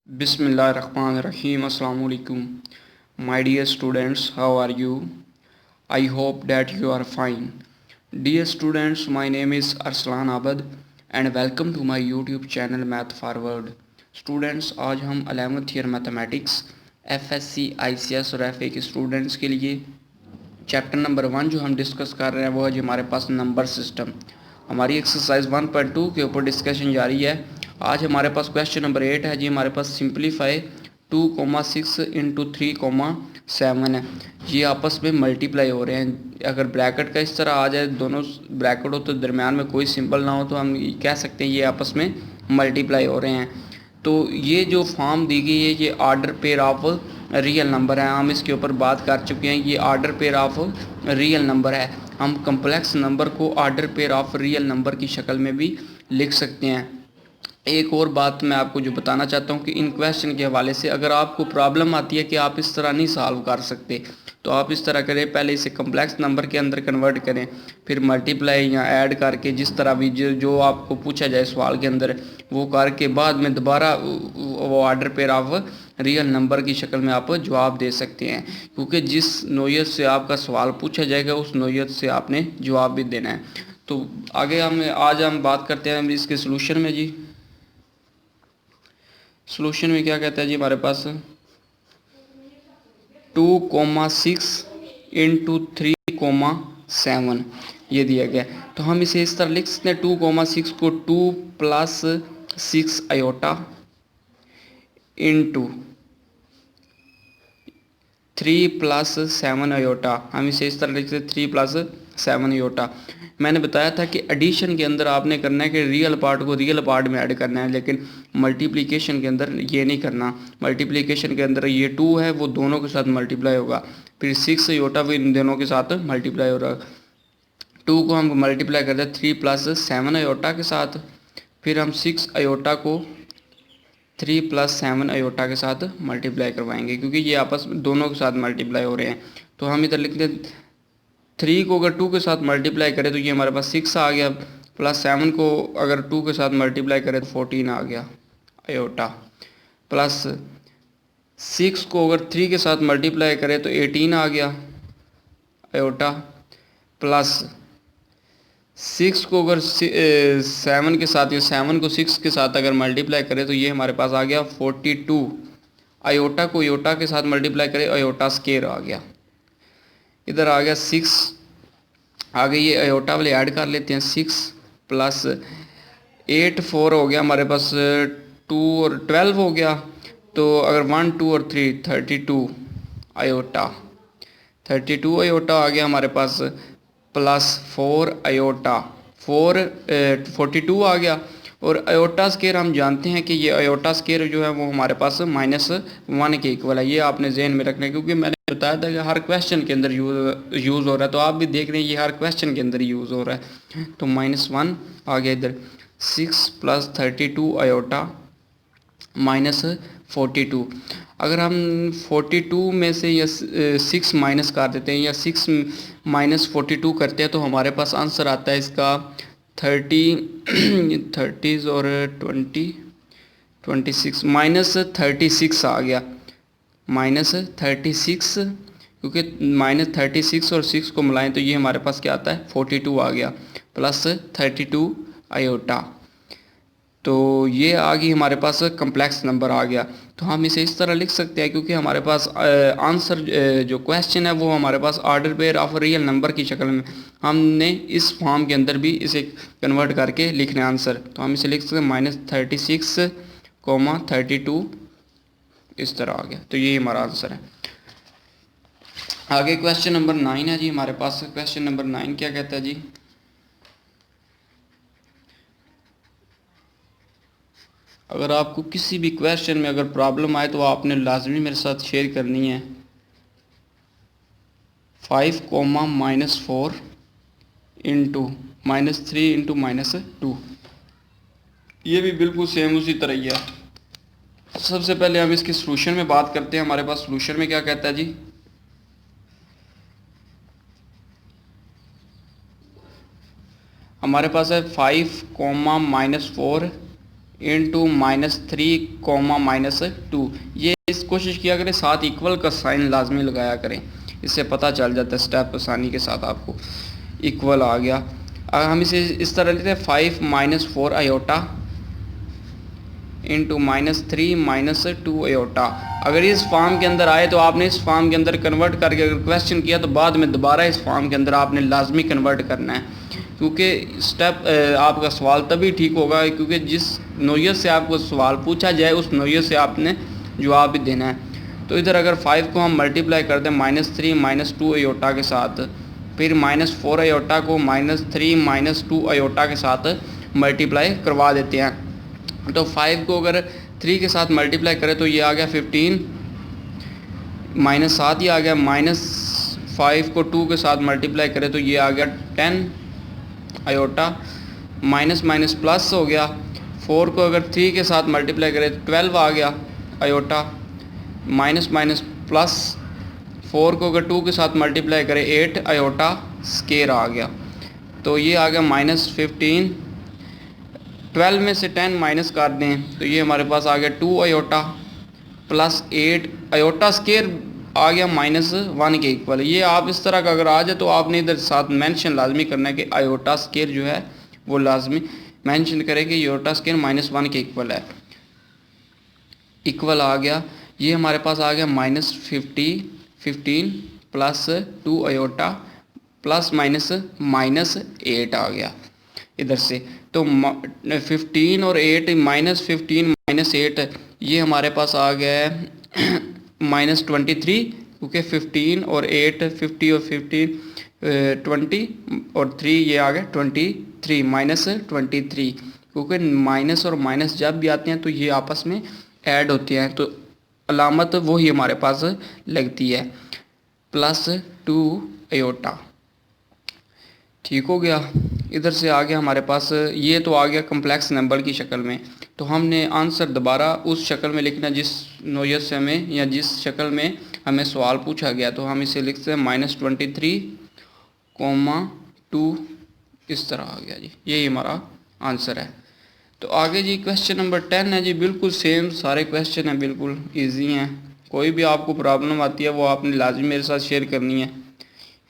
Bismillahirrahmanirrahim. Assalamu alaikum. My dear students, how are you? I hope that you are fine. Dear students, my name is Arslan Abad and welcome to my YouTube channel Math Forward. Students, आज हम 11th year mathematics FSC ICS और FA के students के लिए chapter number 1 जो हम discuss कर रहे हैं वो है जी हमारे पास नंबर सिस्टम। हमारी एक्सरसाइज 1.2 के ऊपर डिस्कशन जारी है। आज हमारे पास क्वेश्चन नंबर 8 है जी हमारे पास सिंप्लीफाई 2,6 इंटू 3,7 है। ये आपस में मल्टीप्लाई हो रहे हैं। अगर ब्रैकेट का इस तरह आ जाए, दोनों ब्रैकेट हो तो दरमियान में कोई सिंबल ना हो तो हम कह सकते हैं ये आपस में मल्टीप्लाई हो रहे हैं। तो ये जो फॉर्म दी गई है ये order pair of real number है। हम इसके ऊपर बात कर चुके हैं। ये order pair of real number है। हम कम्प्लेक्स नंबर को order pair of real number की शक्ल में भी लिख सकते हैं। एक और बात मैं आपको जो बताना चाहता हूँ कि इन क्वेश्चन के हवाले से अगर आपको प्रॉब्लम आती है कि आप इस तरह नहीं सॉल्व कर सकते तो आप इस तरह करें, पहले इसे कम्प्लेक्स नंबर के अंदर कन्वर्ट करें, फिर मल्टीप्लाई या ऐड करके जिस तरह भी जो आपको पूछा जाए सवाल के अंदर वो करके बाद में दोबारा वो order pair of real number की शक्ल में आप जवाब दे सकते हैं। क्योंकि जिस नोयत से आपका सवाल पूछा जाएगा उस नोयत से आपने जवाब भी देना है। तो आगे आज हम बात करते हैं इसके सोल्यूशन में जी। सोल्यूशन में क्या कहता है जी हमारे पास 2,6 इंटू 3,7 ये दिया गया। तो हम इसे इस तरह लिख सकते हैं 2,6 को 2 plus 6 iota into 3 plus 7 iota. हम इसे इस तरह लिख सकते 3 प्लस 7 आयोटा। मैंने बताया था कि एडिशन के अंदर आपने करना है कि रियल पार्ट को रियल पार्ट में ऐड करना है, लेकिन मल्टीप्लिकेशन के अंदर ये नहीं करना। मल्टीप्लिकेशन के अंदर ये 2 है वो दोनों के साथ मल्टीप्लाई होगा, फिर 6 आयोटा भी इन दोनों के साथ मल्टीप्लाई हो रहा है। 2 को हम मल्टीप्लाई करते हैं 3 प्लस 7 आयोटा के साथ, फिर हम 6 आयोटा को 3 प्लस 7 आयोटा के साथ मल्टीप्लाई करवाएंगे क्योंकि ये आपस में दोनों के साथ मल्टीप्लाई हो रहे हैं। तो हम इधर लिख लें 3 को अगर 2 के साथ मल्टीप्लाई करें तो ये हमारे पास 6 आ गया, प्लस 7 को अगर 2 के साथ मल्टीप्लाई करें तो 14 आ गया आयोटा, प्लस 6 को अगर 3 के साथ मल्टीप्लाई करें तो 18 आ गया आयोटा, प्लस 6 को अगर 7 के साथ या 7 को 6 के साथ अगर मल्टीप्लाई करें तो ये हमारे पास आ गया 42। आयोटा को आयोटा के साथ मल्टीप्लाई करें आयोटा स्केयर आ गया। इधर आ गया 6, आगे ये आयोटा वाले ऐड कर लेते हैं 6 प्लस 8 4 हो गया हमारे पास 2 और 12 हो गया। तो अगर 1 2 और 3 32 आयोटा, 32 आयोटा आ गया हमारे पास, प्लस 4 आयोटा 42 आ गया। और आयोटा स्केयर हम जानते हैं कि ये आयोटा स्केयर जो है वो हमारे पास -1 के इक्वल है। ये आपने जहन में रखना है क्योंकि मैंने बताया था कि हर क्वेश्चन के अंदर यूज़ हो रहा है। तो आप भी देख रहे हैं ये हर क्वेश्चन के अंदर यूज़ हो रहा है। तो -1 आ गया इधर, 6 प्लस 32 आयोटा -42। अगर हम 42 में से या 6 माइनस कर देते हैं या 6 -42 करते हैं तो हमारे पास आंसर आता है इसका 30 और 26 -36 आ गया, -36 क्योंकि -36 और 6 को मिलाएं तो ये हमारे पास क्या आता है 42 आ गया, प्लस 32 आयोटा। तो ये आ गई हमारे पास कम्प्लेक्स नंबर आ गया। तो हम इसे इस तरह लिख सकते हैं क्योंकि हमारे पास आंसर जो क्वेश्चन है वो हमारे पास order pair of real number की शक्ल में हमने इस फॉर्म के अंदर भी इसे कन्वर्ट करके लिखना है आंसर। तो हम इसे लिख सकते हैं -36, 32 इस तरह आ गया। तो ये हमारा आंसर है। आगे क्वेश्चन नंबर 9 है जी हमारे पास। क्वेश्चन नंबर 9 क्या कहता है जी, अगर आपको किसी भी क्वेश्चन में अगर प्रॉब्लम आए तो आपने लाजमी मेरे साथ शेयर करनी है। 5, -4 इंटू -3 इंटू -2, ये भी बिल्कुल सेम उसी तरह ही है। सबसे पहले हम इसके सॉल्यूशन में बात करते हैं। हमारे पास सॉल्यूशन में क्या कहता है जी, हमारे पास है 5, -4 इंटू -3, ये इस कोशिश किया करें साथ इक्वल का साइन लाजमी लगाया करें, इससे पता चल जाता है स्टेप आसानी के साथ आपको। इक्वल आ गया। अगर हम इसे इस तरह लेते हैं 5 - 4 आयोटा इंटू -3 - 2 आयोटा। अगर इस फॉर्म के अंदर आए तो आपने इस फॉर्म के अंदर कन्वर्ट करके अगर क्वेश्चन किया तो बाद में दोबारा इस फॉर्म के अंदर आपने लाजमी कन्वर्ट करना है, क्योंकि स्टेप आपका सवाल तभी ठीक होगा क्योंकि जिस नोयत से आपको सवाल पूछा जाए उस नोयत से आपने जवाब भी देना है। तो इधर अगर 5 को हम मल्टीप्लाई कर दें -3 - 2 आयोटा के साथ, फिर -4 आयोटा को -3 - 2 आयोटा के साथ मल्टीप्लाई करवा देते हैं। तो 5 को अगर 3 के साथ मल्टीप्लाई करें तो ये आ गया 15, -7 ही आ गया। -5 को 2 के साथ मल्टीप्लाई करें तो ये आ गया 10 आयोटा, माइनस माइनस प्लस हो गया। 4 को अगर 3 के साथ मल्टीप्लाई करें तो 12 आ गया आयोटा, माइनस माइनस प्लस। 4 को अगर 2 के साथ मल्टीप्लाई करें 8 आयोटा स्केयर आ गया। तो ये आ गया -15। 12 में से 10 माइनस कर दें तो ये हमारे पास आ गया 2 आयोटा प्लस 8 आयोटा स्केयर आ गया -1 के इक्वल। ये आप इस तरह का अगर आ जाए तो आपने इधर साथ मेंशन लाजमी करना है कि आयोटा स्केयर जो है वो लाजमी मेंशन करें कि आयोटा स्केयर -1 के इक्वल है। इक्वल आ गया, ये हमारे पास आ गया -15 प्लस 2 आयोटा प्लस -8 आ गया इधर से। तो 15 और 8 -15 -8 ये हमारे पास आ गया है -23, क्योंकि 15 और 8 50 और 15 20 और 3 ये आ गया 23 -23, क्योंकि माइनस और माइनस जब भी आते हैं तो ये आपस में ऐड होते हैं तो अलामत वही हमारे पास लगती है +2 आयोटा। ठीक हो गया। इधर से आ गया हमारे पास, ये तो आ गया कम्प्लेक्स नंबर की शक्ल में। तो हमने आंसर दोबारा उस शक्ल में लिखना जिस नोयत से हमें या जिस शक्ल में हमें सवाल पूछा गया। तो हम इसे लिखते हैं -23, 2 इस तरह आ गया जी, यही हमारा आंसर है। तो आगे जी क्वेश्चन नंबर 10 है जी, बिल्कुल सेम सारे क्वेश्चन हैं, बिल्कुल ईजी हैं। कोई भी आपको प्रॉब्लम आती है वो आपने लाजमी मेरे साथ शेयर करनी है,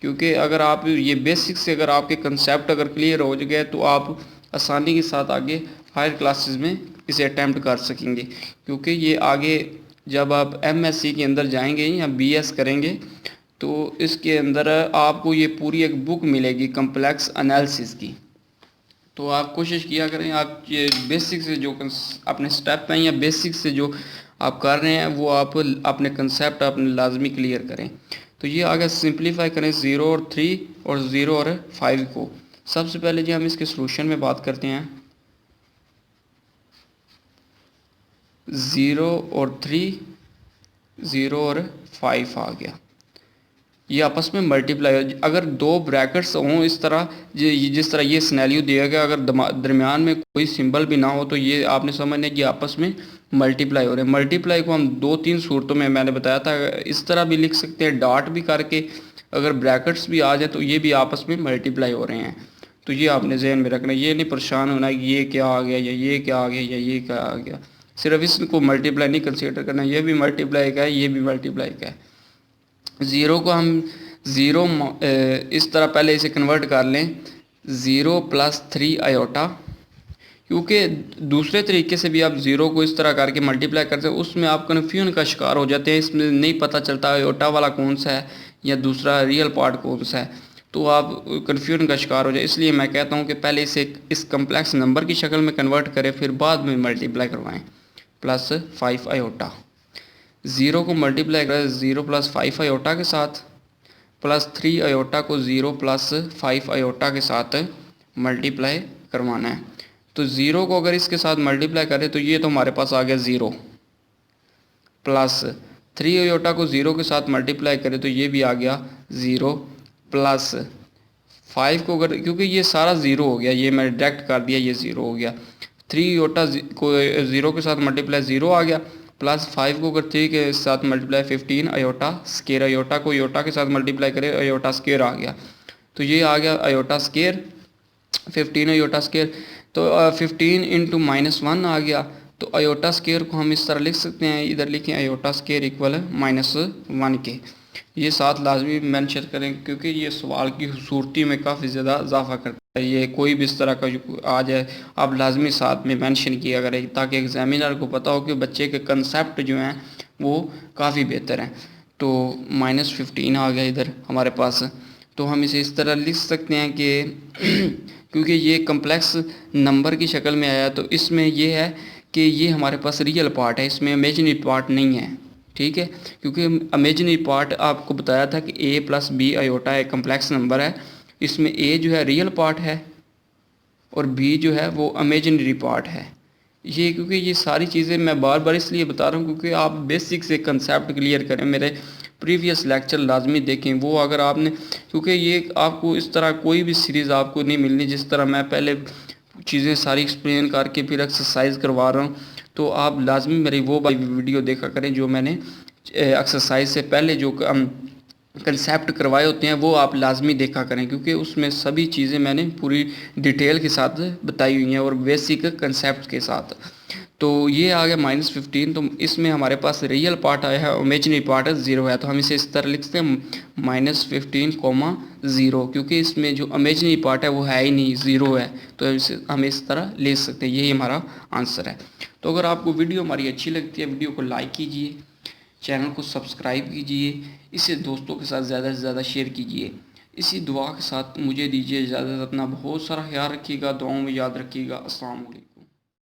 क्योंकि अगर आप ये बेसिक से अगर आपके कंसेप्ट अगर क्लियर हो गए तो आप आसानी के साथ आगे हायर क्लासेस में इसे अटैम्प्ट कर सकेंगे। क्योंकि ये आगे जब आप एमएससी के अंदर जाएंगे या बीएस करेंगे तो इसके अंदर आपको ये पूरी एक बुक मिलेगी कम्प्लेक्स एनालिसिस की। तो आप कोशिश किया करें आप ये बेसिक से जो अपने स्टेप हैं या बेसिक से जो आप कर रहे हैं वो आप अपने कंसेप्ट अपने लाजमी क्लियर करें। तो ये आगे सिंप्लीफाई करें 0 और 3 और 0 और 5 को। सबसे पहले जी हम इसके सॉल्यूशन में बात करते हैं। 0 और 3, 0 और 5 आ गया, ये आपस में मल्टीप्लाई हो। अगर दो ब्रैकेट्स हों इस तरह जिस तरह ये सिनेरियो दिया गया, अगर दरमियान में कोई सिंबल भी ना हो तो ये आपने समझना है कि आपस में मल्टीप्लाई हो रहे हैं। मल्टीप्लाई को हम 2-3 सूरतों में मैंने बताया था, इस तरह भी लिख सकते हैं डॉट भी करके, अगर ब्रैकेट्स भी आ जाए तो ये भी आपस में मल्टीप्लाई हो रहे हैं। तो ये आपने जहन में रखना है, ये नहीं परेशान होना कि ये क्या आ गया या ये क्या आ गया या ये क्या आ गया। सिर्फ इसको मल्टीप्लाई नहीं कंसिडर करना, ये भी मल्टीप्लाई का है ये भी मल्टीप्लाई का है। 0 को हम 0 इस तरह पहले इसे कन्वर्ट कर लें 0 + 3 आयोटा, क्योंकि दूसरे तरीके से भी आप 0 को इस तरह करके मल्टीप्लाई करते हैं उसमें आप कन्फ्यूजन का शिकार हो जाते हैं, इसमें नहीं पता चलता आयोटा वाला कौन सा है या दूसरा रियल पार्ट कौन सा है, तो आप कन्फ्यूजन का शिकार हो जाए। इसलिए मैं कहता हूँ कि पहले इसे इस कम्प्लेक्स नंबर की शक्ल में कन्वर्ट करें फिर बाद में मल्टीप्लाई करवाएँ +5 आयोटा। 0 को मल्टीप्लाई करें 0 + 5 आयोटा के साथ, +3 आयोटा को 0 + 5 आयोटा के साथ मल्टीप्लाई करवाना है। तो 0 को अगर इसके साथ मल्टीप्लाई करें तो ये तो हमारे पास आ गया 0, +3 आयोटा को 0 के साथ मल्टीप्लाई करें तो ये भी आ गया 0, +5 को अगर, क्योंकि ये सारा 0 हो गया, ये मैं डायरेक्ट कर दिया, ये 0 हो गया। 3 आयोटा को 0 के साथ मल्टीप्लाई 0 आ गया, +5 को अगर 3 के साथ मल्टीप्लाई 15 आयोटा स्केयर, आयोटा को आयोटा के साथ मल्टीप्लाई करें आयोटा स्केयर आ गया। तो ये आ गया आयोटा स्केयर 15 आयोटा स्केयर, तो 15 इंटू -1 आ गया। तो आयोटा स्केयर को हम इस तरह लिख सकते हैं, इधर लिखें आयोटा स्केयर इक्वल -1 के। ये साथ लाजमी मेंशन करें क्योंकि ये सवाल की खूबसूरती में काफ़ी ज़्यादा इजाफा करता है। ये कोई भी इस तरह का आ जाए आप लाजमी साथ में मेंशन किया करें ताकि एग्जामिनर को पता हो कि बच्चे के कंसेप्ट जो हैं वो काफ़ी बेहतर हैं। तो -15 आ गया इधर हमारे पास। तो हम इसे इस तरह लिख सकते हैं कि क्योंकि ये कम्प्लेक्स नंबर की शक्ल में आया तो इसमें ये है कि ये हमारे पास रियल पार्ट है, इसमें इमेजिनरी पार्ट नहीं है। ठीक है, क्योंकि इमेजिनरी पार्ट आपको बताया था कि a प्लस बी आयोटा एक कम्प्लेक्स नंबर है, इसमें a जो है रियल पार्ट है और b जो है वो इमेजिनरी पार्ट है। ये क्योंकि ये सारी चीज़ें मैं बार बार इसलिए बता रहा हूँ क्योंकि आप बेसिक से कंसेप्ट क्लियर करें। मेरे प्रीवियस लेक्चर लाजमी देखें, वो अगर आपने, क्योंकि ये आपको इस तरह कोई भी सीरीज़ आपको नहीं मिलनी जिस तरह मैं पहले चीज़ें सारी एक्सप्लेन करके फिर एक्सरसाइज करवा रहा हूँ। तो आप लाजमी मेरी वो वीडियो देखा करें जो मैंने एक्सरसाइज से पहले जो कंसेप्ट करवाए होते हैं वो आप लाजमी देखा करें, क्योंकि उसमें सभी चीज़ें मैंने पूरी डिटेल के साथ बताई हुई हैं और बेसिक कंसेप्ट के साथ। तो ये आ गया -15। तो इसमें हमारे पास रियल पार्ट आया है, इमेजिनरी पार्ट 0 है, तो हम इसे इस तरह लिखते हैं -15, 0, क्योंकि इसमें जो इमेजिनरी पार्ट है वो है ही नहीं, 0 है। तो इसे हम इस तरह ले सकते हैं, यही हमारा आंसर है। तो अगर आपको वीडियो हमारी अच्छी लगती है, वीडियो को लाइक कीजिए, चैनल को सब्सक्राइब कीजिए, इसे दोस्तों के साथ ज़्यादा से ज़्यादा शेयर कीजिए। इसी दुआ के साथ मुझे दीजिए इजाज़त। अपना बहुत सारा ख्याल रखिएगा, दुआओं में याद रखिएगा। अस्सलाम वालेकुम।